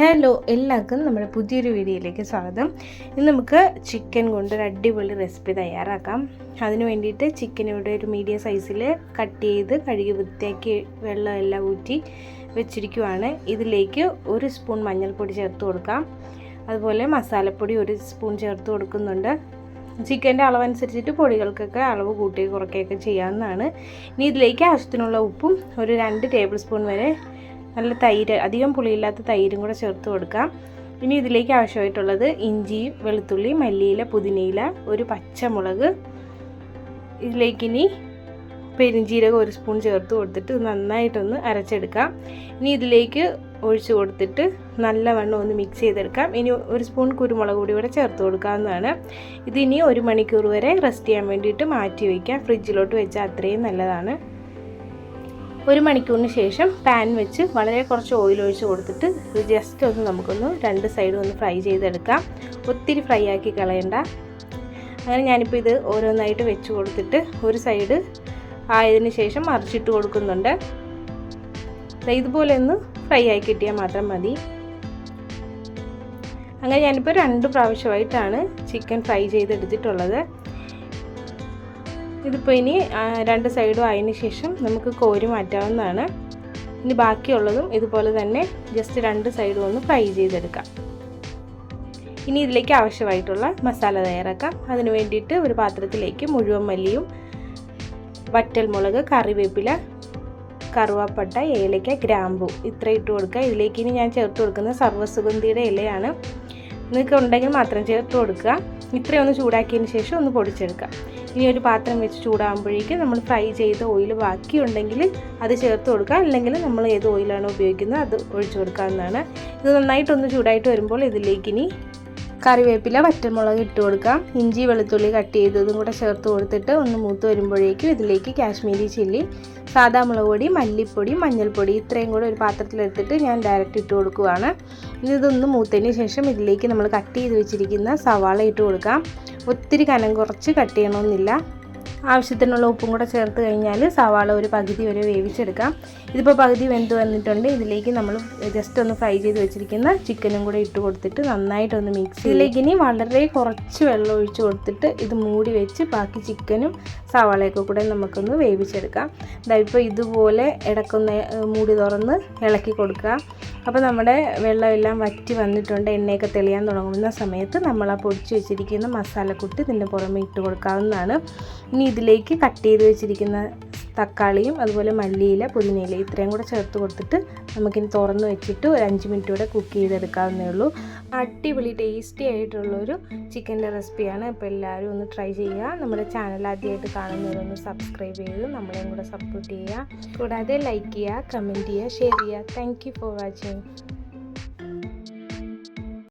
Hello, എല്ലാവർക്കും നമ്മുടെ പുതിയൊരു വീഡിയോയിലേക്ക് സ്വാഗതം. ഇന്ന് നമുക്ക് ചിക്കൻ കൊണ്ട് ഒരു അടിപൊളി റെസിപ്പി തയ്യാറാക്കാം. അതിന് വേണ്ടിയിട്ട് ചിക്കൻ ഇവിടെ ഒരു മീഡിയം സൈസിൽ കട്ട് ചെയ്ത് കഴുകി വൃത്തിയാക്കി വെള്ളം എല്ലാം ഊറ്റി വെച്ചിരിക്കുവാണ്. ഇതിലേക്ക് 1 സ്പൂൺ മഞ്ഞൾപ്പൊടി ചേർത്ത് കൊടുക്കാം. അതുപോലെ മസാലപ്പൊടി 1 സ്പൂൺ ചേർത്ത് കൊടുക്കുന്നുണ്ട്. ചിക്കൻ്റെ അളവനുസരിച്ചിട്ട് പൊടികൾക്കൊക്കെ അളവ് കൂട്ടി കുറയ്ക്കുകയൊക്കെ ചെയ്യാവുന്നതാണ്. ഇനി ഇതിലേക്ക് ആവശ്യത്തിനുള്ള ഉപ്പും ഒരു 2 ടേബിൾ സ്പൂൺ വരെ നല്ല തൈര്, അധികം പുളിയില്ലാത്ത തൈരും കൂടെ ചേർത്ത് കൊടുക്കാം. ഇനി ഇതിലേക്ക് ആവശ്യമായിട്ടുള്ളത് ഇഞ്ചി, വെളുത്തുള്ളി, മല്ലിയില, പുതിനയില, ഒരു പച്ചമുളക്. ഇതിലേക്കിനി പെരിഞ്ജീരകം 1 സ്പൂൺ ചേർത്ത് കൊടുത്തിട്ട് നന്നായിട്ടൊന്ന് അരച്ചെടുക്കാം. ഇനി ഇതിലേക്ക് ഒഴിച്ച് കൊടുത്തിട്ട് നല്ലവണ്ണം ഒന്ന് മിക്സ് ചെയ്തെടുക്കാം. ഇനി 1 സ്പൂൺ കുരുമുളക് പൊടി കൂടെ ചേർത്ത് കൊടുക്കാവുന്നതാണ്. ഇതിനി 1 മണിക്കൂർ വരെ റെസ്റ്റ് ചെയ്യാൻ വേണ്ടിയിട്ട് മാറ്റി വയ്ക്കാം. ഫ്രിഡ്ജിലോട്ട് വെച്ചാൽ അത്രയും നല്ലതാണ്. 1 മണിക്കൂറിന് ശേഷം പാൻ വെച്ച് വളരെ കുറച്ച് ഓയിൽ ഒഴിച്ച് കൊടുത്തിട്ട് ജസ്റ്റ് ഒന്ന് നമുക്കൊന്ന് 2 സൈഡും ഒന്ന് ഫ്രൈ ചെയ്തെടുക്കാം. ഒത്തിരി ഫ്രൈ ആക്കി കളയണ്ട. അങ്ങനെ ഞാനിപ്പോൾ ഇത് ഓരോന്നായിട്ട് വെച്ച് കൊടുത്തിട്ട് ഒരു സൈഡ് ആയതിന് ശേഷം മറിച്ചിട്ട് കൊടുക്കുന്നുണ്ട്. ഇതുപോലെ ഒന്ന് ഫ്രൈ ആയി കിട്ടിയാൽ മാത്രം മതി. അങ്ങനെ ഞാനിപ്പോൾ 2 പ്രാവശ്യമായിട്ടാണ് ചിക്കൻ ഫ്രൈ ചെയ്തെടുത്തിട്ടുള്ളത്. ഇതിപ്പോൾ ഇനി 2 സൈഡും ആയതിന് ശേഷം നമുക്ക് കോരി മാറ്റാവുന്നതാണ്. ഇനി ബാക്കിയുള്ളതും ഇതുപോലെ തന്നെ ജസ്റ്റ് 2 സൈഡും ഒന്ന് ഫ്രൈ ചെയ്തെടുക്കാം. ഇനി ഇതിലേക്ക് ആവശ്യമായിട്ടുള്ള മസാല തയ്യാറാക്കാം. അതിന് വേണ്ടിയിട്ട് ഒരു പാത്രത്തിലേക്ക് മുഴുവൻ മല്ലിയും, വറ്റൽമുളക്, കറിവേപ്പില, കറുവാപ്പട്ട, ഏലക്ക, ഗ്രാമ്പൂ ഇത്ര ഇട്ട് കൊടുക്കുക. ഇതിലേക്ക് ഇനി ഞാൻ ചേർത്ത് കൊടുക്കുന്നത് സർവ്വസുഗന്ധിയുടെ ഇലയാണ്. നിങ്ങൾക്ക് ഉണ്ടെങ്കിൽ മാത്രം ചേർത്ത് കൊടുക്കുക. ഇത്രയൊന്ന് ചൂടാക്കിയതിന് ശേഷം ഒന്ന് പൊടിച്ചെടുക്കാം. ഇനി ഒരു പാത്രം വെച്ച് ചൂടാകുമ്പോഴേക്കും നമ്മൾ ഫ്രൈ ചെയ്ത ഓയിൽ ബാക്കിയുണ്ടെങ്കിൽ അത് ചേർത്ത് കൊടുക്കുക. അല്ലെങ്കിൽ നമ്മൾ ഏത് ഓയിലാണോ ഉപയോഗിക്കുന്നത് അത് ഒഴിച്ചു കൊടുക്കാവുന്നതാണ്. ഇത് നന്നായിട്ടൊന്ന് ചൂടായിട്ട് വരുമ്പോൾ ഇതിലേക്ക് ഇനി കറിവേപ്പില, വറ്റൽമുളക് ഇട്ട് കൊടുക്കാം. ഇഞ്ചി, വെളുത്തുള്ളി കട്ട് ചെയ്തതും കൂടെ ചേർത്ത് കൊടുത്തിട്ട് ഒന്ന് മൂത്ത് വരുമ്പോഴേക്കും ഇതിലേക്ക് കാശ്മീരി ചില്ലി, സാദാ മുളക് പൊടി, മല്ലിപ്പൊടി, മഞ്ഞൾപ്പൊടി ഇത്രയും കൂടെ ഒരു പാത്രത്തിലെടുത്തിട്ട് ഞാൻ ഡയറക്റ്റ് ഇട്ട് കൊടുക്കുകയാണ്. ഇനി ഇതൊന്ന് മൂത്തതിന് ശേഷം ഇതിലേക്ക് നമ്മൾ കട്ട് ചെയ്ത് വെച്ചിരിക്കുന്ന സവാള ഇട്ട് കൊടുക്കാം. ഒത്തിരി കനം കുറച്ച് കട്ട് ചെയ്യണമെന്നില്ല. ആവശ്യത്തിനുള്ള ഉപ്പും കൂടെ ചേർത്ത് കഴിഞ്ഞാൽ സവാള ഒരു പകുതി വരെ വേവിച്ചെടുക്കാം. ഇതിപ്പോൾ പകുതി വെന്ത് വന്നിട്ടുണ്ട്. ഇതിലേക്ക് നമ്മൾ ജസ്റ്റ് ഒന്ന് ഫ്രൈ ചെയ്ത് വെച്ചിരിക്കുന്ന ചിക്കനും കൂടെ ഇട്ട് കൊടുത്തിട്ട് നന്നായിട്ടൊന്ന് മിക്സ്. ഇതിലേക്ക് ഇനി വളരെ കുറച്ച് വെള്ളം ഒഴിച്ച് കൊടുത്തിട്ട് ഇത് മൂടി വെച്ച് ബാക്കി ചിക്കനും സവാളയൊക്കെ കൂടെ നമുക്കൊന്ന് വേവിച്ചെടുക്കാം. ഇപ്പോൾ ഇതുപോലെ ഇടയ്ക്കൊന്ന് മൂടി തുറന്ന് ഇളക്കി കൊടുക്കുക. അപ്പോൾ നമ്മുടെ വെള്ളമെല്ലാം വറ്റി വന്നിട്ടുണ്ട്. എണ്ണയൊക്കെ തെളിയാൻ തുടങ്ങുന്ന സമയത്ത് നമ്മൾ ആ പൊടിച്ച് വെച്ചിരിക്കുന്ന മസാലക്കൂട്ട് ഇതിൻ്റെ പുറമെ ഇട്ട് കൊടുക്കാവുന്നതാണ്. ഇനി ഇതിലേക്ക് കട്ട് ചെയ്ത് വെച്ചിരിക്കുന്ന തക്കാളിയും അതുപോലെ മല്ലിയില, പുതിനയില ഇത്രയും കൂടെ ചേർത്ത് കൊടുത്തിട്ട് നമുക്കിനി തുറന്ന് വെച്ചിട്ട് ഒരു 5 മിനിറ്റ് കൂടെ കുക്ക് ചെയ്തെടുക്കാവുന്നേ ഉള്ളൂ. അടിപൊളി ടേസ്റ്റി ആയിട്ടുള്ളൊരു ചിക്കൻ്റെ റെസിപ്പിയാണ്. അപ്പോൾ എല്ലാവരും ഒന്ന് ട്രൈ ചെയ്യുക. നമ്മുടെ ചാനൽ ആദ്യമായിട്ട് കാണുന്നവരൊന്ന് സബ്സ്ക്രൈബ് ചെയ്ത് നമ്മളെയും കൂടെ സപ്പോർട്ട് ചെയ്യുക. കൂടാതെ ലൈക്ക് ചെയ്യുക, കമൻറ്റ് ചെയ്യുക, ഷെയർ ചെയ്യുക. Thank you for watching.